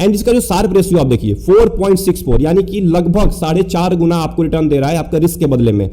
And इसका जो Sharpe ratio आप देखिए 4.64, यानी कि लगभग 4.5 गुना आपको रिटर्न दे रहा है आपका रिस्क के बदले में।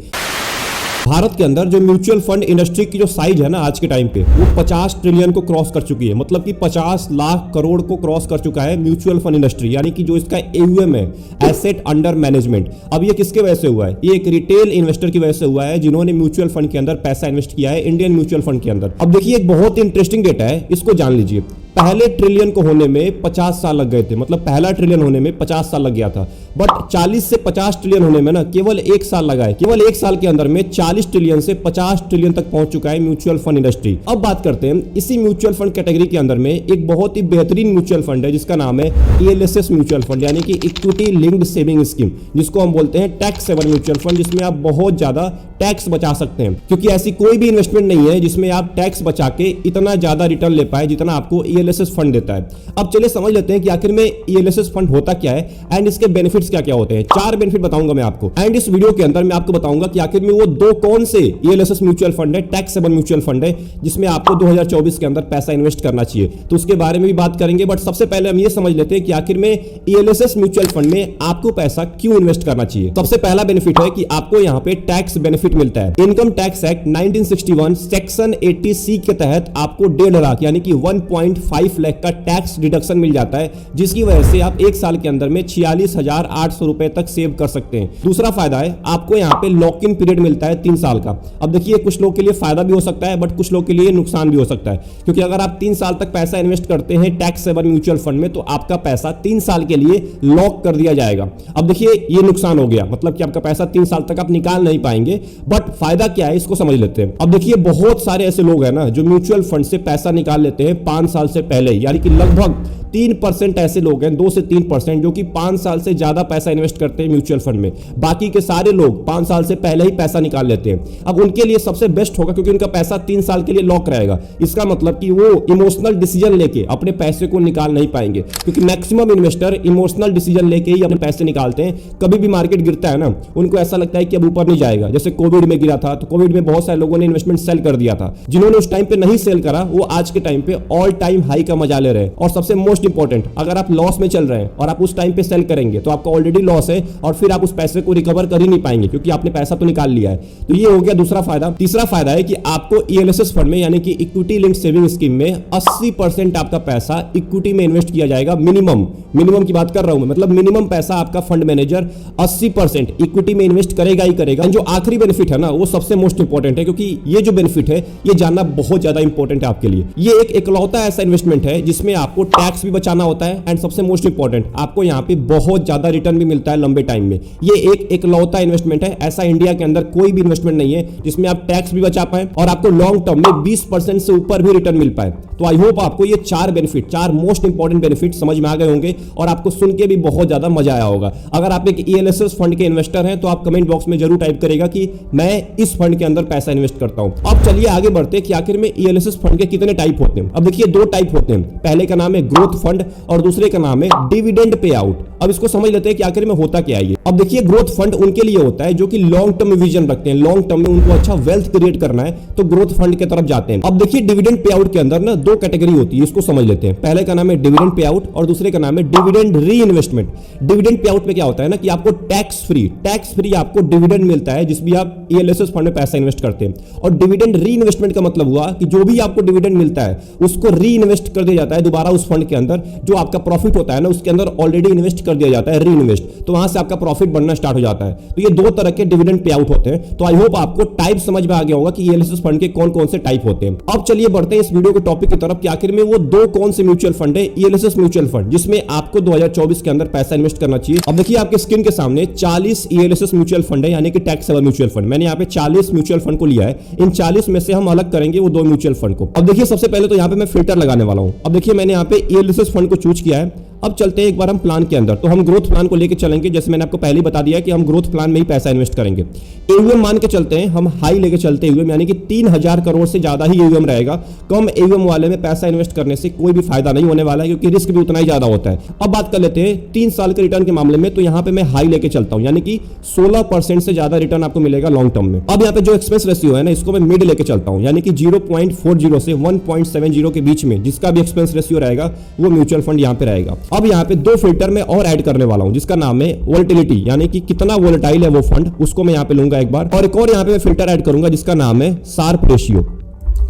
भारत के अंदर जो म्यूचुअल फंड इंडस्ट्री की जो साइज है ना आज के टाइम पे, वो 50 ट्रिलियन को क्रॉस कर चुकी है। मतलब कि 50 लाख करोड़ को क्रॉस कर चुका है म्यूचुअल फंड इंडस्ट्री, यानी कि जो इसका AUM है, एसेट अंडर मैनेजमेंट। अब ये किसके वजह से हुआ है? ये एक रिटेल इन्वेस्टर की वजह से हुआ है जिन्होंने म्यूचुअल फंड के अंदर पैसा इन्वेस्ट किया है, इंडियन म्यूचुअल फंड के अंदर। अब देखिए एक बहुत ही इंटरेस्टिंग डेटा है, इसको जान लीजिए। पहले ट्रिलियन को होने में 50 साल लग गए थे, मतलब पहला ट्रिलियन होने में 50 साल लग गया था। बट 40 से 50 ट्रिलियन होने में ना केवल 1 साल लगा है। केवल 1 साल के अंदर में 40 ट्रिलियन से 50 ट्रिलियन तक पहुंच चुका है म्यूचुअल फंड इंडस्ट्री। अब बात करते हैं इसी म्यूचुअल फंड कैटेगरी के अंदर में एक बहुत ही बेहतरीन म्यूचुअल फंड है जिसका नाम है ELSS म्यूचुअल फंड, यानी कि इक्विटी लिंक्ड सेविंग स्कीम, जिसको हम बोलते हैं टैक्स सेवर म्यूचुअल फंड, जिसमें आप बहुत ज्यादा टैक्स बचा सकते हैं। क्योंकि ऐसी कोई भी इन्वेस्टमेंट नहीं है जिसमें आप टैक्स बचा के इतना ज्यादा रिटर्न ले पाए जितना आपको ELSS फंड देता है। अब चलिए समझ लेते हैं कि आखिर में ELSS फंड होता क्या है एंड इसके बेनिफिट्स क्या क्या होते हैं। 4 बेनिफिट बताऊंगा मैं आपको, एंड इस वीडियो के अंदर मैं आपको बताऊंगा कि आखिर में वो 2 कौन से ELSS म्यूचुअल फंड है, टैक्स सेवर म्यूचुअल फंड है, जिसमें आपको 2024 के अंदर पैसा इन्वेस्ट करना चाहिए। तो उसके बारे में भी बात करेंगे, बट सबसे पहले हम ये समझ लेते हैं कि आखिर में ELSS म्यूचुअल फंड में आपको पैसा क्यों इन्वेस्ट करना चाहिए। सबसे पहला बेनिफिट है कि आपको यहाँ पे टैक्स बेनिफिट मिलता है। Income tax act 1961 section 80C के तहत आपको 1.5 लाख यानी कि 1.5 लाख का टैक्स डिडक्शन मिल जाता है, जिसकी वजह से आप 1 साल के अंदर में 46,800 रुपए तक सेव कर सकते हैं। दूसरा फायदा है आपको यहाँ पे लॉक इन पीरियड मिलता है 3 साल का। अब देखिए कुछ लोग के लिए फायदा भी हो सकता है, बट कुछ लोग के लिए नुकसान भी हो सकता है, क्योंकि अगर आप 3 साल तक पैसा इन्वेस्ट करते हैं टैक्स सेवर म्यूचुअल फंड में तो आपका पैसा 3 साल के लिए लॉक कर दिया जाएगा। अब देखिए ये नुकसान हो गया, मतलब कि आपका पैसा 3 साल तक आप निकाल नहीं पाएंगे, बट फायदा क्या है इसको समझ लेते हैं। अब देखिए बहुत सारे ऐसे लोग हैं ना जो म्यूचुअल फंड से पैसा निकाल लेते हैं 5 साल से पहले, यानी कि लगभग 3% ऐसे लोग हैं, 2 से 3% जो कि 5 साल से ज्यादा पैसा इन्वेस्ट करते हैं म्यूचुअल फंड में। बाकी के सारे लोग 5 साल से पहले ही पैसा निकाल लेते हैं। अब उनके लिए सबसे बेस्ट होगा क्योंकि उनका पैसा 3 साल के लिए लॉक रहेगा। इसका मतलब कि वो इमोशनल डिसीजन लेके अपने पैसे को निकाल नहीं पाएंगे, क्योंकि मैक्सिमम इन्वेस्टर इमोशनल डिसीजन लेके ही अपने पैसे निकालते हैं। कभी भी मार्केट गिरता है ना, उनको ऐसा लगता है कि अब ऊपर नहीं जाएगा। जैसे कोविड में गिरा था, तो कोविड में बहुत सारे लोगों ने इन्वेस्टमेंट सेल कर दिया था। जिन्होंने उस टाइम पे नहीं सेल करा वो आज के टाइम पे ऑल टाइम हाई का मजा ले रहे हैं। और सबसे मोस्ट इंपॉर्टेंट, अगर आप लॉस में चल रहे हैं और आप उस टाइम पे सेल करेंगे तो आपका ऑलरेडी लॉस है और फिर आप उस पैसे को रिकवर कर ही नहीं पाएंगे, क्योंकि आपने पैसा तो निकाल लिया है। तो ये हो गया दूसरा फायदा। तीसरा फायदा है कि आपको ELSS फंड में यानी कि इक्विटी लिंक्ड सेविंग स्कीम में 80% आपका पैसा इक्विटी में इन्वेस्ट किया जाएगा। मिनिमम की बात कर रहा हूं मैं, मतलब मिनिमम पैसा आपका फंड मैनेजर 80% इक्विटी में इन्वेस्ट करेगा ही करेगा। जो आखिरी बेनिफिट है ना वो सबसे मोस्ट इंपॉर्टेंट है, क्योंकि ये जो बेनिफिट है ये जानना बहुत ज्यादा इंपॉर्टेंट है आपके लिए। ये एक इकलौता ऐसा इन्वेस्टमेंट है जिसमें आपको टैक्स भी बचाना होता है एंड सबसे मोस्ट इंपॉर्टेंट आपको यहाँ पे बहुत ज्यादा रिटर्न भी मिलता है लंबे टाइम में। ये एक इकलौता इन्वेस्टमेंट है, ऐसा इंडिया के अंदर कोई भी इन्वेस्टमेंट नहीं है जिसमें आप टैक्स भी बचा पाए और आपको लॉन्ग टर्म में 20% से ऊपर भी रिटर्न मिल पाए। तो आई होप आपको ये 4 मोस्ट इंपॉर्टेंट बेनिफिट समझ में आ गए होंगे और आपको सुन के भी बहुत ज्यादा मजा आया होगा। अगर आप एक ELSS फंड के इन्वेस्टर हैं तो आप कमेंट बॉक्स में जरूर टाइप करेगा कि मैं इस फंड के अंदर पैसा इन्वेस्ट करता हूं। अब चलिए आगे बढ़ते हैं कि आखिर में ELSS फंड के कितने टाइप होते हैं। अब देखिए 2 टाइप होते हैं, पहले का नाम है ग्रोथ फंड और दूसरे का नाम है डिविडेंड पे आउट। अब इसको समझ लेते हैं कि आखिर में होता क्या है ये। अब देखिए ग्रोथ फंड उनके लिए होता है जो कि लॉन्ग टर्म विजन रखते हैं, लॉन्ग टर्म में उनको अच्छा वेल्थ क्रिएट करना है तो ग्रोथ फंड की तरफ जाते हैं। अब देखिए डिविडेंड पे आउट के अंदर ना 2 कैटेगरी होती है, इसको समझ लेते हैं। पहले का नाम है डिविडेंड पे आउट और दूसरे का नाम है डिविडेंड री इन्वेस्टमेंट। डिविडेंड पे आउट में क्या होता है ना कि आपको टैक्स फ्री आपको डिविडेंड मिलता है जिस भी आप ELSS फंड में पैसा इन्वेस्ट करते हैं। और डिविडेंड री इन्वेस्टमेंट का मतलब हुआ कि जो भी आपको डिविडेंड मिलता है उसको री इन्वेस्ट कर दिया जाता है दोबारा उस फंड के अंदर। जो आपका प्रॉफिट होता है ना उसके अंदर ऑलरेडी इन्वेस्ट कर दिया जाता है, री इन्वेस्ट, तो वहां से आपका प्रॉफिट बनना स्टार्ट हो जाता है। तो ये 2 तरह के डिविडेंड पे आउट होते हैं। तो आई होप आपको टाइप समझ में आ गया होगा कि ELSS फंड के कौन कौन से टाइप होते हैं। अब चलिए बढ़ते हैं इस वीडियो के टॉपिक की तरफ कि आखिर में वो 2 कौन से म्यूचुअल फंड है ELSS म्यूचुअल फंड जिसमें आपको 2024 के अंदर पैसा इन्वेस्ट करना चाहिए। अब देखिए आपके स्क्रीन के सामने 40 ELSS म्यूचुअल फंड है, यानी कि टैक्स सेवर म्यूचुअल फंड। मैंने यहाँ पे 40 म्यूचुअल फंड को लिया है, इन 40 में से हम अलग करेंगे वो 2 म्यूचुअल फंड को। अब देखिए सबसे पहले तो यहाँ पे मैं फिल्टर लगाने वाला हूँ। अब देखिए मैंने यहाँ पे ELSS फंड को चूज किया है। अब चलते हैं एक बार हम प्लान के अंदर, तो हम ग्रोथ प्लान को लेके चलेंगे। जैसे मैंने आपको पहले ही बता दिया कि हम ग्रोथ प्लान में ही पैसा इन्वेस्ट करेंगे। AUM मान के चलते हैं, हम हाई लेके चलते हैं AUM, यानी कि 3000 करोड़ से ज्यादा ही AUM रहेगा। कम AUM वाले में पैसा इन्वेस्ट करने से कोई भी फायदा नहीं होने वाला है, क्योंकि रिस्क भी उतना ही ज्यादा होता है। अब बात कर लेते हैं 3 साल के रिटर्न के मामले में, तो यहाँ पे मैं हाई लेके चलता हूँ, यानी कि 16% से ज्यादा रिटर्न आपको मिलेगा लॉन्ग टर्म में। अब यहाँ पे जो एक्सपेंस रेशियो है ना इसको मैं मिड लेके चलता हूँ, यानी कि 0.40 से 1.70 के बीच में जिसका भी एक्सपेंस रेशियो रहेगा वो म्यूचुअल फंड यहाँ पे रहेगा। अब यहाँ पे दो फिल्टर में और ऐड करने वाला हूं जिसका नाम है वोलेटिलिटी, यानी कि कितना वोलेटाइल है वो फंड, उसको मैं यहाँ पे लूंगा एक बार। और एक और यहाँ पे मैं फिल्टर ऐड करूंगा जिसका नाम है शार्प रेशियो,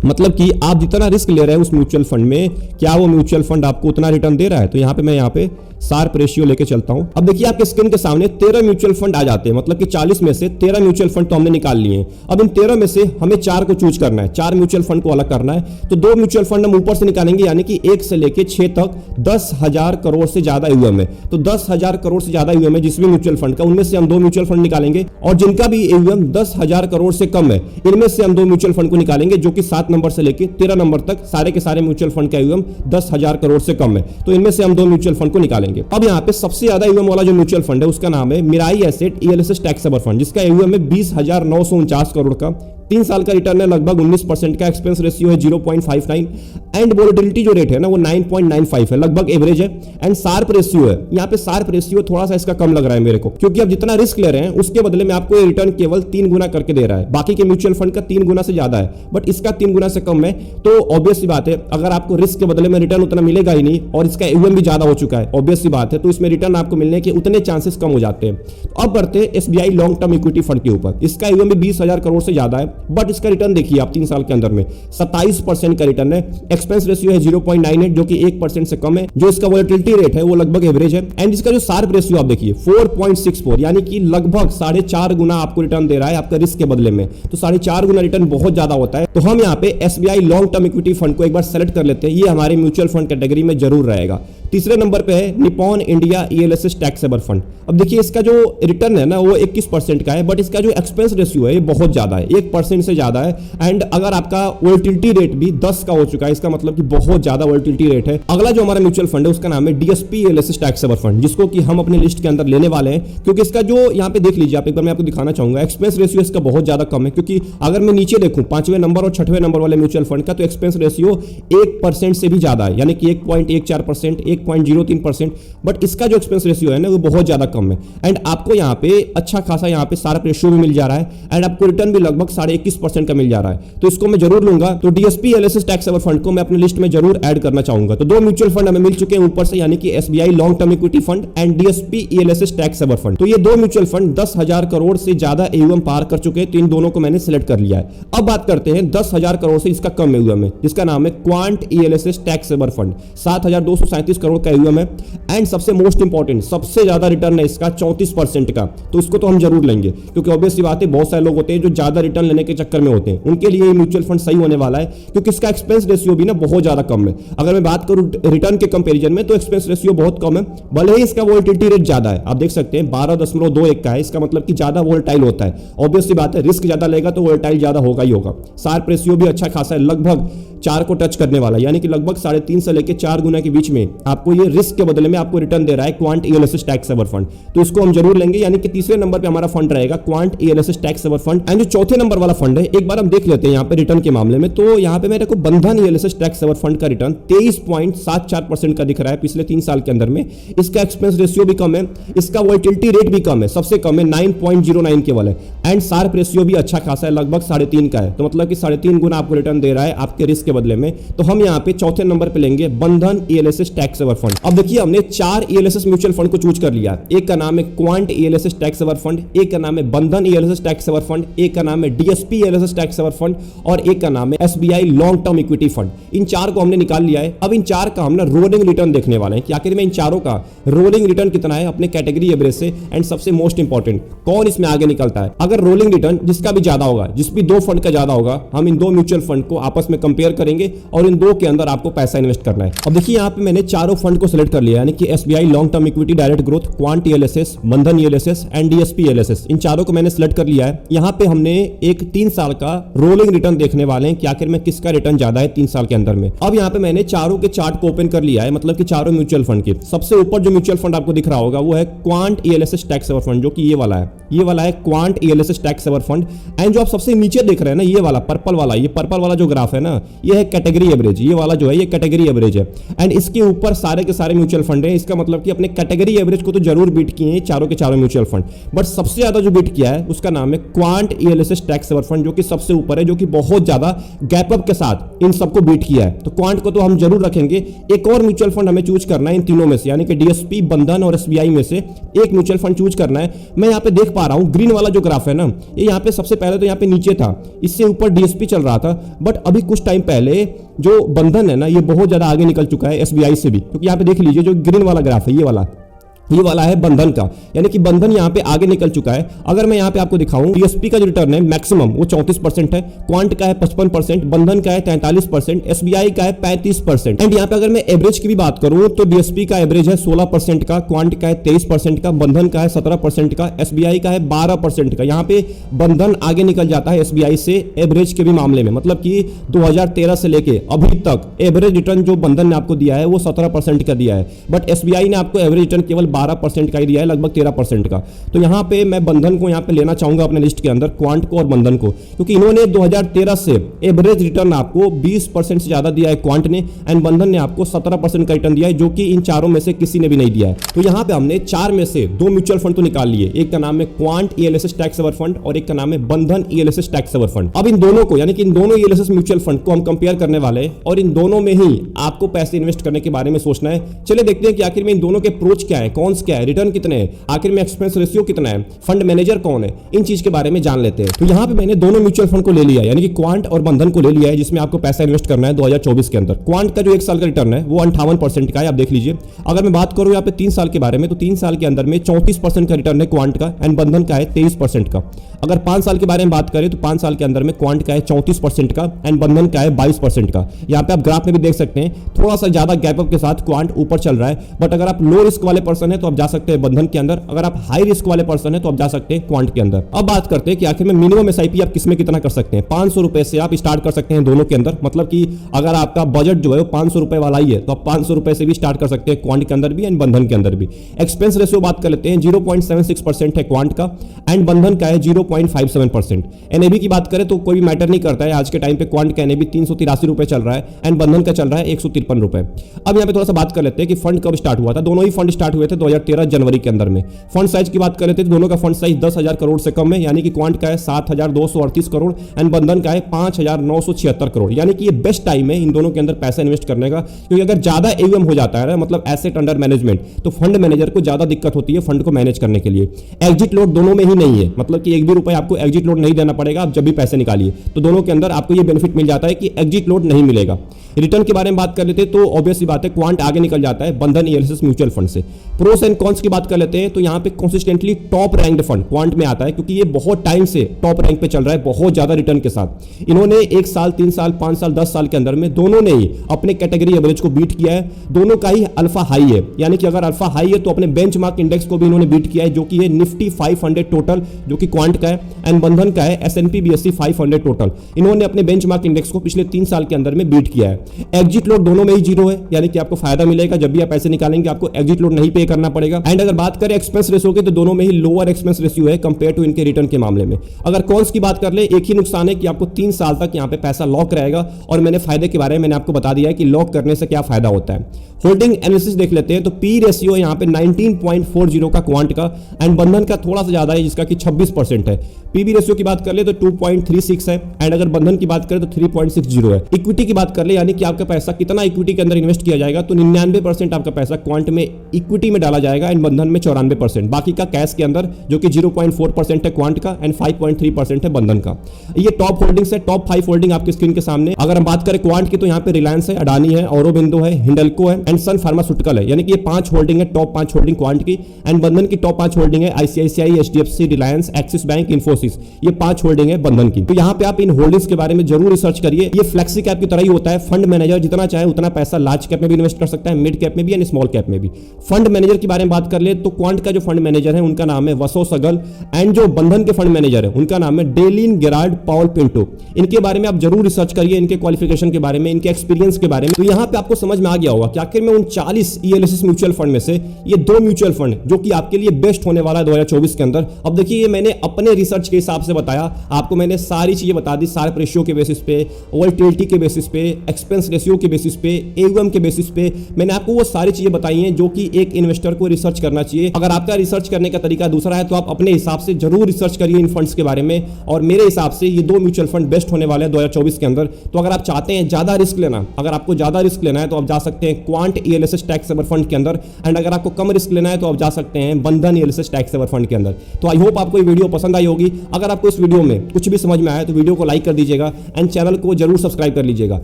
मतलब कि आप जितना रिस्क ले रहे हैं उस म्यूचुअल फंड में, क्या वो म्यूचुअल फंड आपको उतना रिटर्न दे रहा है। तो यहाँ पे मैं यहाँ पे शार्प रेशियो लेके चलता हूं। अब देखिए आपके स्क्रीन के सामने 13 म्यूचुअल फंड आ जाते हैं, मतलब कि 40 में से 13 म्यूचुअल फंड तो हमने निकाल लिए हैं। अब इन 13 में से हमें 4 को चूज करना है, 4 म्यूचुअल फंड को अलग करना है। तो 2 म्यूचुअल फंड हम ऊपर से निकालेंगे, यानी कि 1 से लेके 6 तक 10,000 करोड़ से ज्यादा यूएम है। तो 10,000 करोड़ से ज्यादा यूएम है जिसमें म्यूचुअल फंड का, उनमें से हम 2 म्यूचुअल फंड निकालेंगे। और जिनका भी यूएम 10,000 करोड़ से कम है, इनमें से हम 2 म्यूचुअल फंड को निकालेंगे, जो कि 7 नंबर से लेके 13 नंबर तक सारे के सारे म्यूचुअल फंड का यूएम 10,000 करोड़ से कम है। तो इनमें से हम 2 म्यूचुअल फंड को निकालेंगे। अब यहाँ पे सबसे ज्यादा यूएम वाला जो म्यूचुअल फंड है उसका नाम है Mirae asset ELSS taxable fund, जिसका यूएम है 20,949 करोड़ का। 3 साल का रिटर्न है लगभग 19% का, एक्सपेंस रेशियो है 0.59 एंड वोलेटिलिटी जो रेट है ना वो 9.95 है, लगभग एवरेज है। एंड शार्प रेशियो है, यहाँ पे शार्प रेशियो थोड़ा सा इसका कम लग रहा है मेरे को, क्योंकि आप जितना रिस्क ले रहे हैं उसके बदले में आपको ये रिटर्न केवल 3 गुना करके दे रहा है। बाकी के म्यूचुअल फंड का 3 गुना से ज्यादा है, बट इसका 3 गुना से कम है। तो ऑब्वियस सी बात है, अगर आपको रिस्क के बदले में रिटर्न उतना मिलेगा ही नहीं और इसका यूएम भी ज्यादा हो चुका है, ऑब्वियस सी बात है, तो इसमें रिटर्न आपको मिलने के उतने चांसेस कम हो जाते हैं। अब बढ़ते हैं SBI long term equity fund के ऊपर। इसका यूएम भी 20,000 करोड़ से ज्यादा है, बट इसका रिटर्न देखिए आप 3 साल के अंदर में 27% का रिटर्न है। एक्सपेंस रेशियो है 0.98 जो कि 1% से कम है। जो इसका वोलेटिलिटी रेट है वो लगभग एवरेज है। एंड इसका जो शार्प रेशियो आप देखिए 4.64, यानी कि लगभग 4.5 गुना आपको रिटर्न दे रहा है आपका रिस्क के बदले में। तो 4.5 गुना रिटर्न बहुत ज्यादा होता है। तो हम यहाँ पे SBI long term equity fund को एक बार सेलेक्ट कर लेते हैं, ये हमारे म्यूचुअल फंड कैटेगरी में जरूर रहेगा। तीसरे नंबर पे है Nippon India ELSS taxable fund. अब देखिए इसका जो रिटर्न है ना वो 21% का है, बट इसका जो एक्सपेंस रेशियो है ये बहुत ज्यादा है, 1% से ज्यादा है। एंड अगर आपका वोलेटिलिटी रेट भी 10 का हो चुका है, इसका मतलब कि बहुत ज्यादा वोलेटिलिटी रेट है। अगला जो हमारा म्यूचुअल फंड है उसका नाम है डीएसपी ईएलएसएस टैक्सेबल फंड, जिसको कि हम अपनी लिस्ट के अंदर लेने वाले हैं, क्योंकि इसका जो यहाँ पे देख लीजिए आप, एक बार मैं आपको दिखाना चाहूंगा, एक्सपेंस रेशियो इसका बहुत ज्यादा कम है। क्योंकि अगर मैं नीचे देखूं 5वें नंबर और 6वें नंबर वाले म्यूचुअल फंड का, तो एक्सपेंस रेशियो 1% से भी ज्यादा है, यानी कि 1.14%, 1.03%। बट इसका जो एक्सपेंस रेशियो है ना वो बहुत ज्यादा कम है। एंड आपको यहाँ पे अच्छा खासा यहाँ पे शार्प रेशियो भी मिल जा रहा है, एंड आपको रिटर्न भी लगभग 21.5% का मिल जा रहा है। तो इसको मैं जरूर लूंगा। तो डीएसपी ईएलएसएस टैक्सेबल फंड को मैं अपनी लिस्ट में जरूर ऐड करना चाहूंगा। तो 2 म्यूचुअल फंड हमें मिल चुके हैं ऊपर से, यानी कि SBI long term equity fund and DSP ELSS taxable fund. तो ये 2 म्यूचुअल फंड 10,000 करोड़ से ज्यादा एयूएम पार कर चुके हैं, तो इन दोनों को मैंने सिलेक्ट कर लिया है। अब बात करते हैं 10,000 करोड़ से इसका कम एयूएम है, जिसका नाम है quant ELSS taxable fund. 7,237 crore का एयूएम है। एंड सबसे मोस्ट इंपॉर्टेंट, सबसे ज्यादा रिटर्न है इसका 34% का। तो इसको तो हम जरूर लेंगे, क्योंकि ऑब्वियस सी बात है बहुत सारे लोग होते हैं जो ज्यादा रिटर्न लेने के चक्कर में होते हैं, उनके लिए ये म्यूचुअल फंड सही होने वाला है, क्योंकि इसका एक्सपेंस रेशियो भी ना बहुत ज्यादा कम है। अगर मैं बात करूं रिटर्न के कंपैरिजन में, तो एक्सपेंस रेशियो बहुत कम है, भले ही इसका वोलेटिलिटी रेट ज्यादा है। आप देख सकते हैं 12.21 का है, इसका मतलब कि ज्यादा वोलेटाइल होता है। ऑब्वियस सी बात है, रिस्क ज्यादा लेगा तो वोलेटाइल ज्यादा होगा ही होगा। शार्प रेशियो भी अच्छा खासा है, लगभग 4 को टच करने वाला, यानी कि लगभग 3.5 से लेकर 4 गुना के बीच में आपको ये रिस्क के बदले में आपको रिटर्न दे रहा है क्वांट ईएलएसएस टैक्सेबल फंड। तो इसको हम जरूर लेंगे, यानी कि तीसरे नंबर पे हमारा फंड रहेगा quant ELSS taxable fund. And जो चौथे नंबर वाला फंड है, एक बार हम देख लेते हैं यहाँ पे रिटर्न के मामले में। तो यहाँ पे मेरे को बंधन ईएलएसएस टैक्सेबल फंड का रिटर्न 23.74% का दिख रहा है पिछले 3 साल के अंदर में। इसका एक्सपेंस रेशियो भी कम है, इसका वोलेटिलिटी रेट भी कम है, सबसे कम है 9.09 केवल है। एंड शार्प रेशियो भी अच्छा खासा है, लगभग 3.5 का है। तो मतलब कि 3.5 गुना आपको रिटर्न दे रहा है आपके रिस्क के बदले में। तो हम यहाँ पे चौथे नंबर पे लेंगे बंधन ईएलएसएस टैक्सेबल फंड। अब देखिए हमने 4 ईएलएसएस म्यूचुअल फंड को चूज कर लिया। एक का नाम है क्वांट ईएलएसएस टैक्सेबल फंड, एक का नाम है बंधन ईएलएसएस टैक्सेबल फंड, एक का नाम है डीएसपी ईएलएसएस टैक्सेबल फंड, और एक का नाम है SBI long term equity fund. इन 4 को हमने निकाल लिया है। अब इन 4 का हम ना रोलिंग रिटर्न देखने वाले हैं कि आखिर में इन चारों का रोलिंग रिटर्न कितना है अपने कैटेगरी एवरेज से। एंड सबसे मोस्ट इंपॉर्टेंट, कौन इसमें आगे निकलता है। अगर रोलिंग रिटर्न जिसका भी ज्यादा होगा, जिस भी 2 फंड का ज्यादा होगा, हम इन 2 म्यूचुअल फंड को आपस में कंपेयर करेंगे और इन 2 के अंदर आपको पैसा इन्वेस्ट करना है। अब देखिए यहाँ पे मैंने चारों फंड को सिलेक्ट कर लिया, यानी कि SBI long term equity direct growth, quant ELSS, बंधन ईएलएसएस एंड डीएसपी ईएलएसएस। इन चारों को मैंने सिलेक्ट कर लिया है। यहाँ पे हमने एक 3 साल का रोलिंग रिटर्न देखने वाले हैं कि आखिर में किसका रिटर्न ज्यादा है 3 साल के अंदर में। अब यहाँ पे मैंने चारों के चार्ट को ओपन कर लिया है, मतलब कि चारों म्यूचुअल फंड के सबसे ऊपर जो म्यूचुअल फंड आपको दिख रहा होगा वो है क्वांट ईएलएसएस टैक्सेबल फंड, जो कि ये वाला है। ये वाला है quant ELSS taxable fund. And जो आप सबसे नीचे देख रहे हैं ना, ये वाला पर्पल वाला, ये पर्पल वाला जो ग्राफ है ना, ये है कैटेगरी एवरेज, ये वाला जो है ये कैटेगरी एवरेज है। एंड इसके ऊपर सारे के सारे म्यूचुअल फंड है, इसका मतलब कि अपने कैटेगरी एवरेज को तो जरूर बीट किए हैं चारों के चारों म्यूचुअल फंड, बट सबसे ज्यादा जो बीट किया है उसका नाम है Quant ELSS tax saver fund, जो कि सबसे ऊपर है, जो कि बहुत ज्यादा गैप अप के साथ इन सबको बीट किया है। तो क्वांट को तो हम जरूर रखेंगे। एक और म्यूचुअल फंड हमें चूज करना है इन तीनों में से, यानी कि DSP, बंधन और SBI में से एक म्यूचुअल फंड चूज करना है। मैं यहाँ पे देख पा रहा हूं ग्रीन वाला जो ग्राफ है ना, ये यहाँ पे सबसे पहले तो यहाँ पे नीचे था, इससे ऊपर DSP चल रहा था, बट अभी कुछ टाइम पहले जो बंधन है ना ये बहुत ज्यादा आगे निकल चुका है SBI से भी, क्योंकि यहाँ पे देख लीजिए जो ग्रीन वाला ग्राफ है ये वाला है बंधन का, यानी कि बंधन यहाँ पे आगे निकल चुका है। अगर मैं यहाँ पे आपको दिखाऊं DSP का जो रिटर्न है मैक्सिमम वो 34% है, क्वांट का है 55%, बंधन का है 43%, SBI का है 35%। एंड यहाँ पे अगर मैं एवरेज की भी बात करूं तो DSP का एवरेज है 16% का, क्वांट का है 23% का, बंधन का है 17% का, SBI का है 12% का। यहाँ पे बंधन आगे निकल जाता है SBI से एवरेज के भी मामले में, मतलब कि 2013 से लेके अभी तक एवरेज रिटर्न जो बंधन ने आपको दिया है वो 17% का दिया है, बट SBI ने आपको एवरेज रिटर्न केवल 12% का ही दिया है, लगभग 13% का। तो यहां पे मैं बंधन को यहां पे लेना चाहूंगा अपने लिस्ट के अंदर, क्वांट को और बंधन को, क्योंकि इन्होंने 2013 से एवरेज रिटर्न आपको 20% से ज्यादा दिया है क्वांट ने, एंड बंधन ने आपको 17% का रिटर्न दिया है, जो कि इन चारों में से किसी ने भी नहीं दिया है। तो यहां पे हमने चार में से दो म्यूचुअल फंड तो निकाल लिए, एक का नाम है Quant ELSS tax saver fund और एक का नाम है बंधन ELSS टैक्स सेवर फंड। अब इन दोनों को, यानी कि इन दोनों ELSS म्यूचुअल फंड को हम कंपेयर करने वाले हैं और इन दोनों में ही आपको पैसे इन्वेस्ट करने के बारे में सोचना है। चलिए देखते हैं कि आखिर में इन दोनों के अप्रोच क्या है, कौन क्या है, रिटर्न कितने हैं, आखिर में एक्सपेंस रेशियो कितना है, फंड मैनेजर कौन है, इन चीज के बारे में जान लेते हैं। तो यहां पे मैंने दोनों म्यूचुअल फंड को ले लिया, यानी कि क्वांट और बंधन को ले लिया है, जिसमें आपको पैसा इन्वेस्ट करना है 2024 के अंदर। क्वांट का जो एक साल का रिटर्न है वो 58% का है, आप देख लीजिए। अगर मैं बात करूं यहाँ पे 3 साल के बारे में, तो 3 साल के अंदर में 34% का रिटर्न है क्वांट का एंड बंधन का है 23% का। अगर 5 साल के बारे में बात करें तो 5 साल के अंदर में क्वांट का है 34% का एंड बंधन का है 22% का। यहाँ पे आप ग्राफ में भी देख सकते हैं थोड़ा सा ज्यादा गैप अप के साथ क्वांट ऊपर चल रहा है, बट अगर आप लो रिस्क वाले पर्सन है तो आप जा सकते हैं बंधन के अंदर, अगर आप हाई रिस्क वाले पर्सन है तो आप जा सकते हैं क्वांट के अंदर। अब बात करते हैं कि आखिर में मिनिमम SIP आप किसमें कितना कर सकते हैं। 500 रुपए से आप स्टार्ट कर सकते हैं दोनों के अंदर, मतलब कि अगर आपका बजट जो है वो 500 रुपए वाला ही है तो आप 500 रुपए से भी स्टार्ट कर सकते हैं क्वांट के अंदर भी एंड बंधन के अंदर भी। एक्सपेंस रेशियो बात कर लेते हैं, 0.76% है क्वांट का एंड बंधन का है 0.57%। NAV की बात करें तो कोई भी मैटर नहीं करता है, आज के टाइम पे क्वांट का NAV 383 रुपए चल रहा है एंड बंधन का चल रहा है 153 रुपए। अब यहाँ पे थोड़ा सा बात कर लेते हैं कि फंड कब स्टार्ट हुआ था। दोनों ही फंड स्टार्ट हुए थे 2013 जनवरी के अंदर में। फंड साइज की बात कर लेते हैं तो दोनों का फंड साइज 10,000 करोड़ से कम है, यानी कि क्वांट का है 7,238 करोड़ एंड बंधन का है 5,976 करोड़। यानी कि ये बेस्ट टाइम है इन दोनों के अंदर पैसा इन्वेस्ट करने का, क्योंकि अगर ज्यादा AUM हो जाता है ना, मतलब एसेट अंडर मैनेजमेंट, तो फंड मैनेजर को ज्यादा दिक्कत होती है फंड को मैनेज करने के लिए। एग्जिट लोड दोनों में ही नहीं है, मतलब कि एक भी रुपए आपको एग्जिट लोड नहीं देना पड़ेगा आप जब भी पैसे निकालिए, तो दोनों के अंदर आपको ये बेनिफिट मिल जाता है कि एग्जिट लोड नहीं मिलेगा। रिटर्न के बारे में बात कर लेते हैं तो ऑब्वियसली बात है क्वांट आगे निकल जाता है बंधन ELSS म्यूचुअल फंड से। प्रोस एंड कॉन्स की बात कर लेते हैं तो यहाँ पे consistently top ranked fund quant में आता है, क्योंकि ये बहुत टाइम से टॉप रैंक पे चल रहा है बहुत ज्यादा रिटर्न के साथ। इन्होंने 1 साल 3 साल 5 साल 10 साल के अंदर में दोनों ने ही अपने कैटेगरी एवरेज को बीट किया है। दोनों का ही अल्फा हाई है, यानी कि अगर अल्फा हाई है तो अपने बेंचमार्क इंडेक्स को भी इन्होंने बीट किया है, जो कि है निफ्टी 500 टोटल, जो कि क्वांट का है एंड बंधन का है S&P BSE 500 टोटल। इन्होंने अपने बेंचमार्क इंडेक्स को पिछले 3 साल के अंदर में बीट किया है। एग्जिट लोड दोनों में ही 0 है, यानी कि आपको फायदा मिलेगा जब भी आप पैसे निकालेंगे, आपको एग्जिट लोड नहीं पे करना पड़ेगा। एंड अगर बात करें एक्सपेंस रेशियो की तो दोनों में ही लोअर एक्सपेंस रेशियो है कंपेयर टू इनके रिटर्न के मामले में। अगर कॉन्स की बात कर ले, एक ही नुकसान है कि आपको 3 साल तक यहाँ पे पैसा लॉक रहेगा, और मैंने फायदे के बारे में मैंने आपको बता दिया है कि लॉक करने से क्या फायदा होता है। होल्डिंग एनालिसिस देख लेते हैं तो P रेशियो यहाँ पे 19.40 का क्वांट का एंड बंधन का थोड़ा सा ज्यादा है, जिसका कि 26% है। PB रेशियो की बात कर ले तो 2.36 है एंड अगर बंधन की बात करें तो 3.60 है। इक्विटी की बात कर ले, यानी कि आपका पैसा कितना इक्विटी के अंदर इन्वेस्ट किया जाएगा, तो 99% आपका पैसा क्वांट में इक्विटी में डाला जाएगा एंड बंधन में 94%, बाकी का कैश के अंदर, जो कि 0.4% है क्वांट का एंड 5.3% है बंधन का। ये टॉप होल्डिंग्स है, टॉप 5 होल्डिंग आपकी स्क्रीन के सामने। अगर हम बात करें क्वांट की तो यहाँ पे रिलायंस है, अडानी है, औरोबिंदो है, हिंडल्को है एंड सन फार्मास्यूटिकल है, यानी कि ये 5 होल्डिंग है, टॉप 5 होल्डिंग क्वांट की। एंड बंधन की टॉप 5 होल्डिंग है ICICI, HDFC, Reliance, axis bank, Infosys, ये 5 होल्डिंग है बंधन की। तो यहाँ पे आप इन होल्डिंग्स के बारे में जरूर रिसर्च करिए। ये फ्लेक्सी कैप की तरह ही होता है, फंड फंड मैनेजर जितना चाहे उतना पैसा लार्ज कैप में भी इन्वेस्ट कर सकता है, मिड कैप में भी, यानी स्मॉल कैप में भी। फंड मैनेजर के बारे में बात कर ले तो क्वांट का जो फंड मैनेजर है उनका नाम है वसो सगल, एंड जो बंधन के फंड मैनेजर है उनका नाम है डेलिन गेरार्ड पॉल पिंटो। इनके बारे में आप जरूर रिसर्च करिए, इनके क्वालिफिकेशन के बारे में, इनके एक्सपीरियंस के बारे में। तो यहां पे आपको समझ में आ गया होगा कि आखिर में उन 40 ELSS म्यूचुअल फंड में से ये 2 म्यूचुअल फंड जो कि आपके लिए बेस्ट होने वाला है 2024 के अंदर। अब देखिए, ये मैंने अपने रिसर्च के हिसाब से बताया, आपको मैंने सारी चीजें बता दी, सार्प रेशियो के बेसिस पे, वोलेटिलिटी के बेसिस पे, एक्सपेंस रेशियो के बेसिस पे, AUM के बेसिस पे मैंने आपको वो सारी चीजें बताई हैं जो कि एक इन्वेस्टर को रिसर्च करना चाहिए। अगर आपका रिसर्च करने का तरीका दूसरा है तो आप अपने हिसाब से जरूर रिसर्च करिए इन फंड्स के बारे में, और मेरे हिसाब से ये 2 म्यूचुअल फंड बेस्ट होने वाले हैं 2024 के अंदर। तो अगर आप चाहते हैं ज्यादा रिस्क लेना, अगर आपको ज्यादा रिस्क लेना है तो आप जा सकते हैं Quant ELSS tax saver fund के अंदर, एंड अगर आपको कम रिस्क लेना है तो आप जा सकते हैं बंधन ELSS टैक्स सेवर फंड के अंदर। तो आई होप आपको ये वीडियो पसंद आई होगी। अगर आपको इस वीडियो में कुछ भी समझ में आया तो वीडियो को लाइक कर दीजिएगा एंड चैनल को जरूर सब्सक्राइब कर लीजिएगा।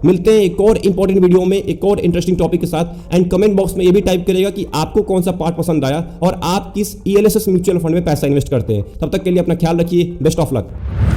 मिलते हैं एक और इंपॉर्टेंट वीडियो में एक और इंटरेस्टिंग टॉपिक के साथ, एंड कमेंट बॉक्स में ये भी टाइप करेगा कि आपको कौन सा पार्ट पसंद आया और आप किस ELSS म्यूचुअल फंड में पैसा इन्वेस्ट करते हैं। तब तक के लिए अपना ख्याल रखिए, बेस्ट ऑफ लक।